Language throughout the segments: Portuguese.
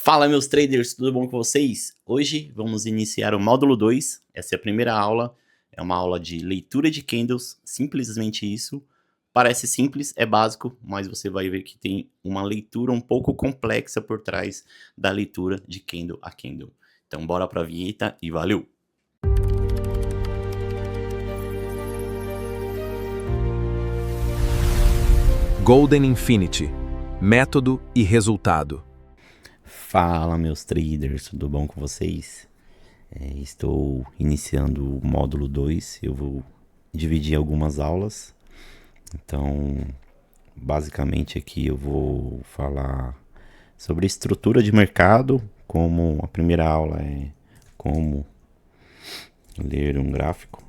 Fala, meus traders, tudo bom com vocês? Hoje vamos iniciar o módulo 2. Essa é a primeira aula. É uma aula de leitura de candles, simplesmente isso. Parece simples, é básico, mas você vai ver que tem uma leitura um pouco complexa por trás da leitura de candle a candle. Então bora para a vinheta e valeu! Golden Infinity, método e resultado. Fala, meus traders, tudo bom com vocês? Estou iniciando o módulo 2, eu vou dividir algumas aulas. Então, basicamente aqui eu vou falar sobre estrutura de mercado, como a primeira aula é como ler um gráfico.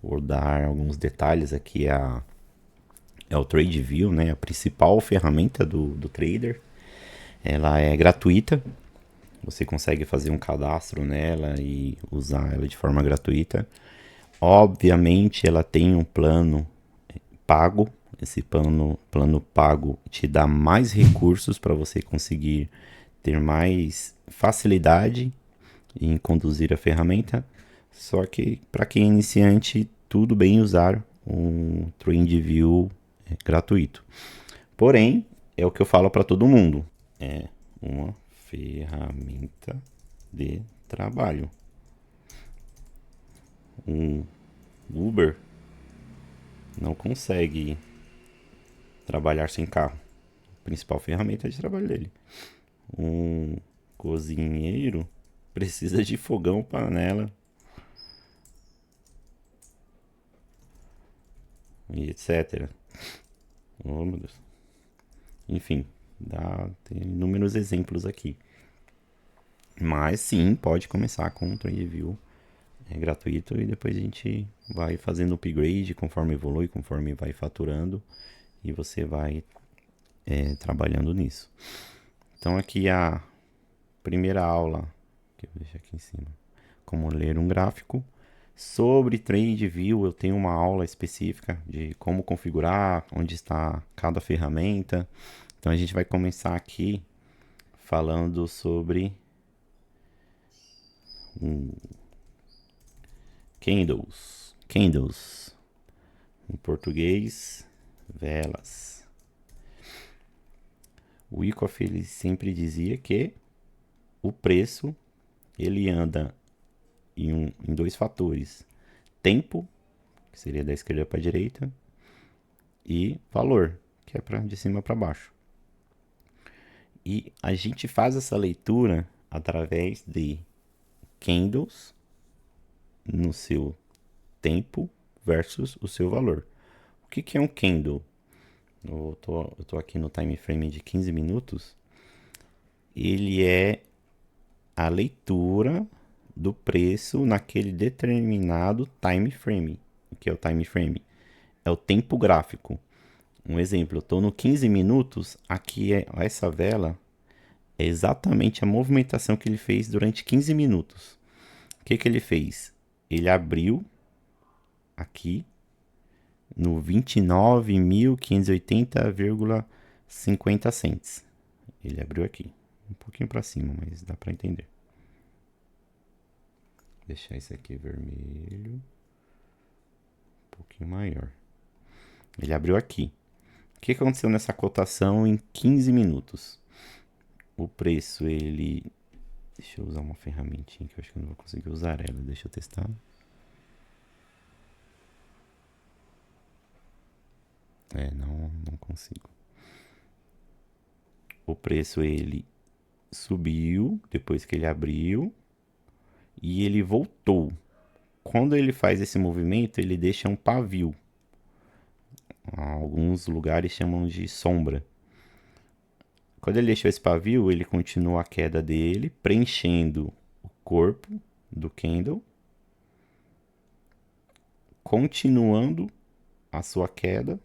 Vou dar alguns detalhes aqui, é o TradeView, né? A principal ferramenta do trader. Ela é gratuita, você consegue fazer um cadastro nela e usar ela de forma gratuita. Obviamente ela tem um plano pago. Esse plano pago te dá mais recursos para você conseguir ter mais facilidade em conduzir a ferramenta. Só que para quem é iniciante, tudo bem usar um TradingView gratuito. Porém, é o que eu falo para todo mundo. É uma ferramenta de trabalho. Um Uber não consegue trabalhar sem carro. A principal ferramenta de trabalho dele. Um cozinheiro precisa de fogão, panela e etc. Oh, meu Deus. Enfim, tem inúmeros exemplos aqui. Mas sim, pode começar com um TradingView gratuito e depois a gente vai fazendo upgrade conforme evolui, conforme vai faturando e você vai trabalhando nisso. Então aqui a primeira aula, que eu vou deixar aqui em cima, como ler um gráfico. Sobre TradingView eu tenho uma aula específica de como configurar, onde está cada ferramenta. Então a gente vai começar aqui falando sobre candles. Em português, velas. O Wyckoff ele sempre dizia que o preço ele anda em dois fatores: tempo, que seria da esquerda para a direita, e valor, que é de cima para baixo. E a gente faz essa leitura através de candles no seu tempo versus o seu valor. O que é um candle? Eu tô aqui no time frame de 15 minutos. Ele é a leitura do preço naquele determinado time frame. O que é o time frame? É o tempo gráfico. Um exemplo, eu estou no 15 minutos, aqui essa vela é exatamente a movimentação que ele fez durante 15 minutos. O que ele fez? Ele abriu aqui no 29.580,50 cents. Ele abriu aqui, um pouquinho para cima, mas dá para entender. Vou deixar esse aqui vermelho, um pouquinho maior. Ele abriu aqui. O que aconteceu nessa cotação em 15 minutos? O preço, ele... Deixa eu usar uma ferramentinha que eu acho que eu não vou conseguir usar ela. Deixa eu testar. Não consigo. O preço, ele subiu depois que ele abriu e ele voltou. Quando ele faz esse movimento, ele deixa um pavio. Alguns lugares chamam de sombra. Quando ele deixou esse pavio, ele continua a queda dele, preenchendo o corpo do candle, continuando a sua queda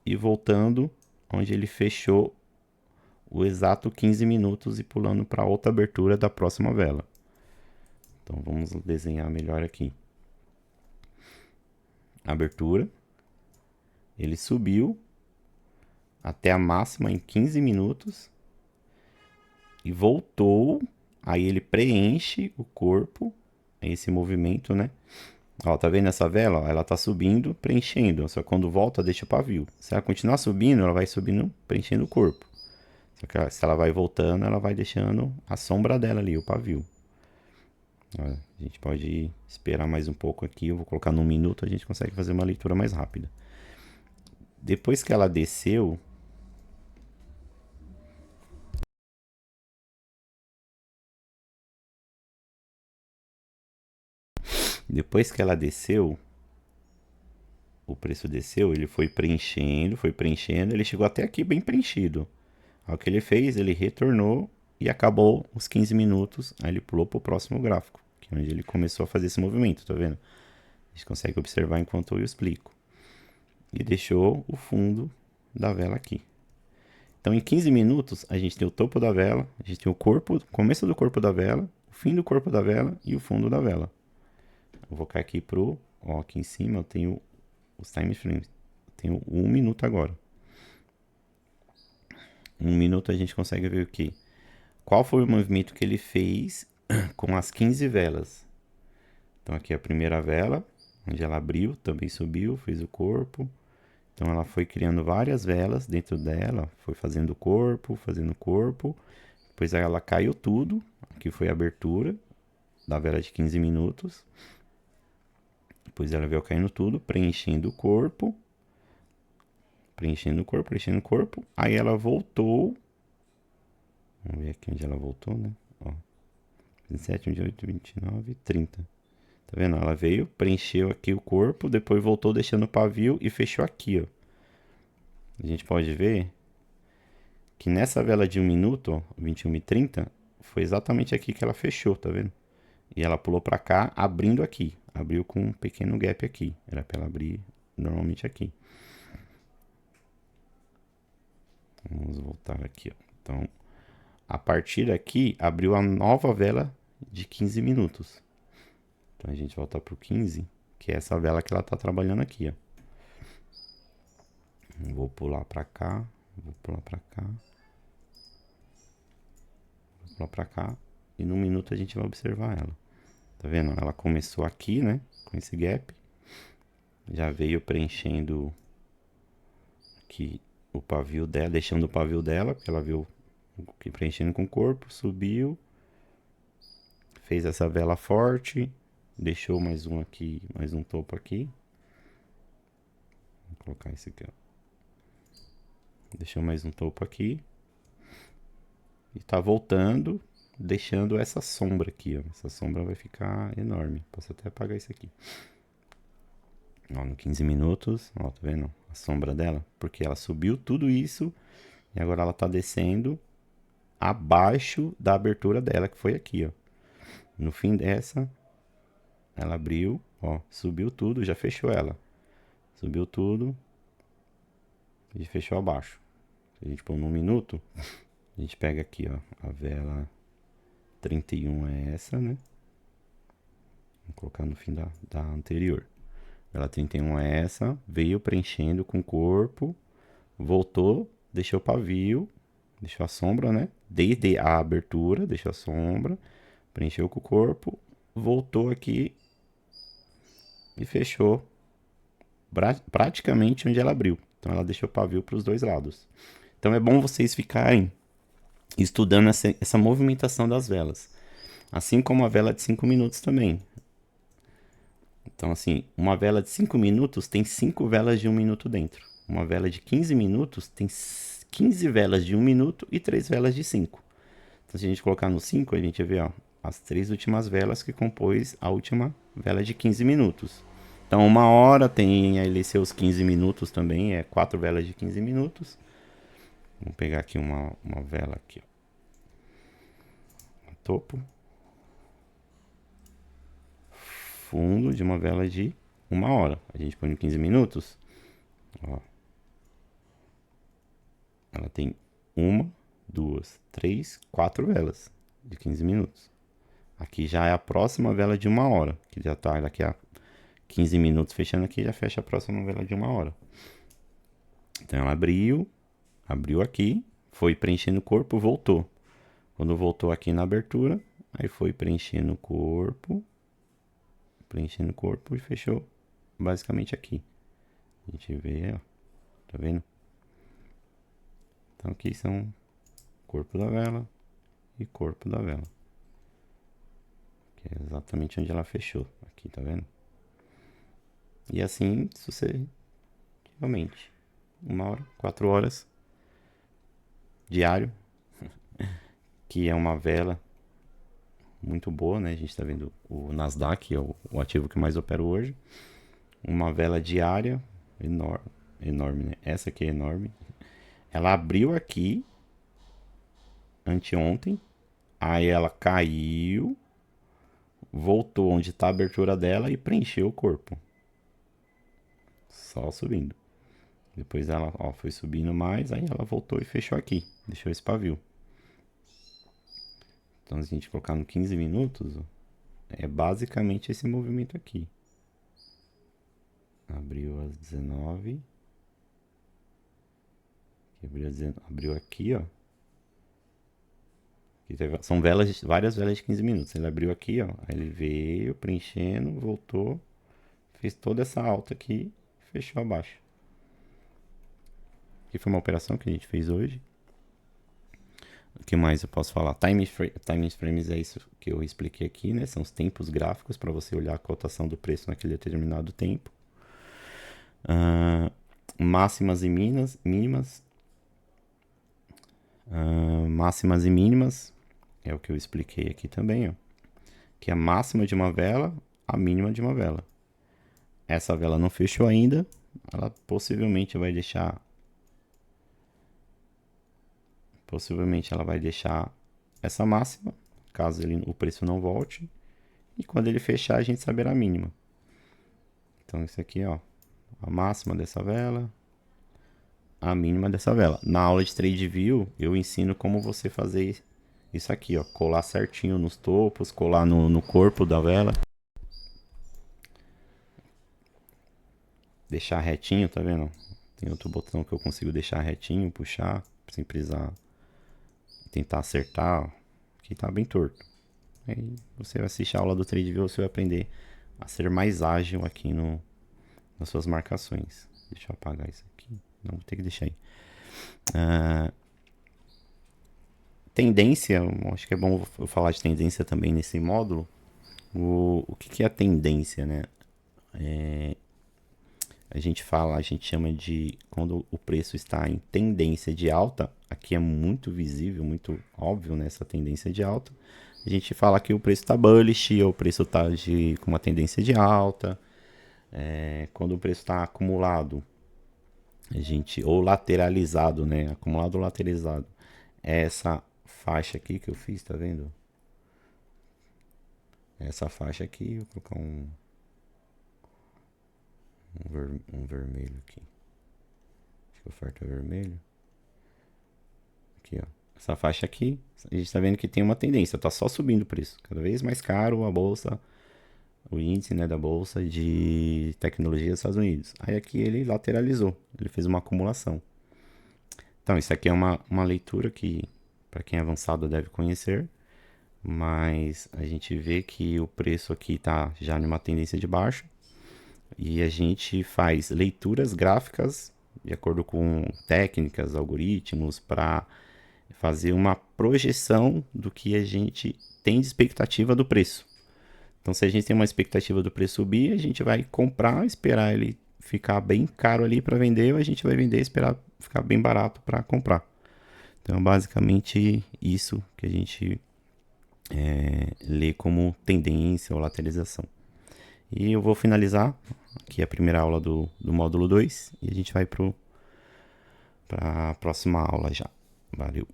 e voltando onde ele fechou o exato 15 minutos e pulando para outra abertura da próxima vela. Então vamos desenhar melhor aqui. Abertura. Ele subiu até a máxima em 15 minutos. e voltou. Aí ele preenche o corpo, esse movimento, né? Ó, tá vendo essa vela? Ó, ela tá subindo, preenchendo. Só que quando volta, deixa o pavio. Se ela continuar subindo, ela vai subindo, preenchendo o corpo. Só que se ela vai voltando, ela vai deixando a sombra dela ali, o pavio. Ó, a gente pode esperar mais um pouco aqui. Eu vou colocar num minuto, a gente consegue fazer uma leitura mais rápida. Depois que ela desceu, depois que ela desceu, o preço desceu, ele foi preenchendo, ele chegou até aqui bem preenchido. Aí o que ele fez, ele retornou e acabou os 15 minutos, aí ele pulou para o próximo gráfico, que é onde ele começou a fazer esse movimento, tá vendo? A gente consegue observar enquanto eu explico. E deixou o fundo da vela aqui. Então, em 15 minutos, a gente tem o topo da vela, a gente tem o corpo, o começo do corpo da vela, o fim do corpo da vela e o fundo da vela. Eu vou cair aqui pro, ó, aqui em cima eu tenho os time frames. Eu tenho 1 minuto agora. 1 minuto a gente consegue ver o que? Qual foi o movimento que ele fez com as 15 velas? Então aqui é a primeira vela, onde ela abriu, também subiu, fez o corpo. Então ela foi criando várias velas dentro dela, foi fazendo o corpo, fazendo o corpo. Depois ela caiu tudo, aqui foi a abertura da vela de 15 minutos. Depois ela veio caindo tudo, preenchendo o corpo. Preenchendo o corpo, preenchendo o corpo. Aí ela voltou. Vamos ver aqui onde ela voltou, né? Ó, 27, 28, 29, 30. Tá vendo? Ela veio, preencheu aqui o corpo, depois voltou deixando o pavio e fechou aqui, ó. A gente pode ver que nessa vela de 1 minuto, ó, 21h30, foi exatamente aqui que ela fechou, tá vendo? E ela pulou pra cá, abrindo aqui. Abriu com um pequeno gap aqui. Era pra ela abrir normalmente aqui. Vamos voltar aqui, ó. Então, a partir daqui, abriu a nova vela de 15 minutos. Então, a gente volta pro 15, que é essa vela que ela tá trabalhando aqui, ó. Vou pular pra cá, vou pular pra cá. Vou pular pra cá. E num minuto a gente vai observar ela. Tá vendo? Ela começou aqui, né? Com esse gap. Já veio preenchendo aqui o pavio dela, deixando o pavio dela, porque ela viu preenchendo com o corpo, subiu, fez essa vela forte, deixou mais um aqui, mais um topo aqui. Vou colocar esse aqui, ó. Deixou mais um topo aqui. E tá voltando, deixando essa sombra aqui, ó. Essa sombra vai ficar enorme. Posso até apagar isso aqui. Ó, no 15 minutos, ó, tá vendo a sombra dela? Porque ela subiu tudo isso e agora ela tá descendo abaixo da abertura dela, que foi aqui, ó. No fim dessa, ela abriu, ó, subiu tudo, já fechou ela. Subiu tudo e fechou abaixo. Se a gente pôr num minuto, a gente pega aqui, ó, a vela 31 é essa, né? Vou colocar no fim da anterior. Vela 31 é essa, veio preenchendo com o corpo, voltou, deixou o pavio, deixou a sombra, né? Desde a abertura, deixou a sombra, preencheu com o corpo, voltou aqui e fechou praticamente onde ela abriu. Então ela deixou o pavio para os dois lados. Então é bom vocês ficarem estudando essa movimentação das velas. Assim como a vela de 5 minutos também. Então, assim, uma vela de 5 minutos tem 5 velas de 1 minuto dentro. Uma vela de 15 minutos tem 15 velas de 1 minuto e 3 velas de 5. Então, se a gente colocar no 5, a gente vê, ó, as 3 últimas velas que compôs a última vela de 15 minutos. Então, 1 hora tem ali seus 15 minutos também, é 4 velas de 15 minutos. Vamos pegar aqui uma vela aqui, ó. Topo. Fundo de uma vela de 1 hora. A gente põe em 15 minutos. Ó. Ela tem 1, 2, 3, 4 velas de 15 minutos. Aqui já é a próxima vela de 1 hora, que já tá daqui a 15 minutos fechando aqui, já fecha a próxima vela de 1 hora. Então ela abriu aqui, foi preenchendo o corpo, voltou. Quando voltou aqui na abertura, aí foi preenchendo o corpo e fechou basicamente aqui. A gente vê, ó, tá vendo? Então aqui são corpo da vela e corpo da vela. Que é exatamente onde ela fechou. Aqui, tá vendo? E assim sucessivamente. 1 hora, 4 horas. Diário. Que é uma vela muito boa, né? A gente tá vendo o Nasdaq, é o ativo que mais opera hoje. Uma vela diária. Enorme. Enorme, né? Essa aqui é enorme. Ela abriu aqui anteontem. Aí ela caiu. Voltou onde está a abertura dela e preencheu o corpo. Só subindo. Depois ela, ó, foi subindo mais, aí ela voltou e fechou aqui. Deixou esse pavio. Então, se a gente colocar no 15 minutos, ó, é basicamente esse movimento aqui. Abriu às 19. Abriu aqui, ó. São velas, várias velas de 15 minutos. Ele abriu aqui, ó. Aí ele veio preenchendo, voltou. Fez toda essa alta aqui, fechou abaixo. Aqui foi uma operação que a gente fez hoje. O que mais eu posso falar? Time frames é isso que eu expliquei aqui, né? São os tempos gráficos para você olhar a cotação do preço naquele determinado tempo. Máximas e mínimas. Máximas e mínimas é o que eu expliquei aqui também, ó. Que é a máxima de uma vela, a mínima de uma vela. Essa vela não fechou ainda, ela possivelmente vai deixar essa máxima, caso o preço não volte. E quando ele fechar, a gente saberá a mínima. Então, isso aqui, ó, a máxima dessa vela, a mínima dessa vela. Na aula de Trade View, eu ensino como você fazer isso aqui, ó, colar certinho nos topos, colar no corpo da vela. Deixar retinho, tá vendo? Tem outro botão que eu consigo deixar retinho, puxar, sem precisar tentar acertar. Aqui tá bem torto. Aí você vai assistir a aula do TradeView, você vai aprender a ser mais ágil aqui nas suas marcações. Deixa eu apagar isso aqui. Não, vou ter que deixar aí. Tendência, eu acho que é bom eu falar de tendência também nesse módulo. O que é a tendência, né? A gente chama de quando o preço está em tendência de alta. Aqui é muito visível, muito óbvio nessa tendência de alta. A gente fala que o preço está bullish ou o preço está com uma tendência de alta. Quando o preço está acumulado, ou lateralizado, né? Acumulado ou lateralizado. Essa faixa aqui que eu fiz, tá vendo? Essa faixa aqui, vou colocar um vermelho aqui. Acho que oferta vermelho. Aqui, ó. Essa faixa aqui, a gente tá vendo que tem uma tendência, tá só subindo o preço. Cada vez mais caro a bolsa, o índice, né, da bolsa de tecnologia dos Estados Unidos. Aí aqui ele lateralizou, ele fez uma acumulação. Então, isso aqui é uma leitura que, para quem é avançado, deve conhecer. Mas a gente vê que o preço aqui tá já numa tendência de baixo. E a gente faz leituras gráficas de acordo com técnicas, algoritmos, para fazer uma projeção do que a gente tem de expectativa do preço. Então, se a gente tem uma expectativa do preço subir, a gente vai comprar, esperar ele ficar bem caro ali para vender, ou a gente vai vender e esperar ficar bem barato para comprar. Então, basicamente isso que a gente lê como tendência ou lateralização. E eu vou finalizar aqui a primeira aula do módulo 2 e a gente vai para a próxima aula já. Valeu!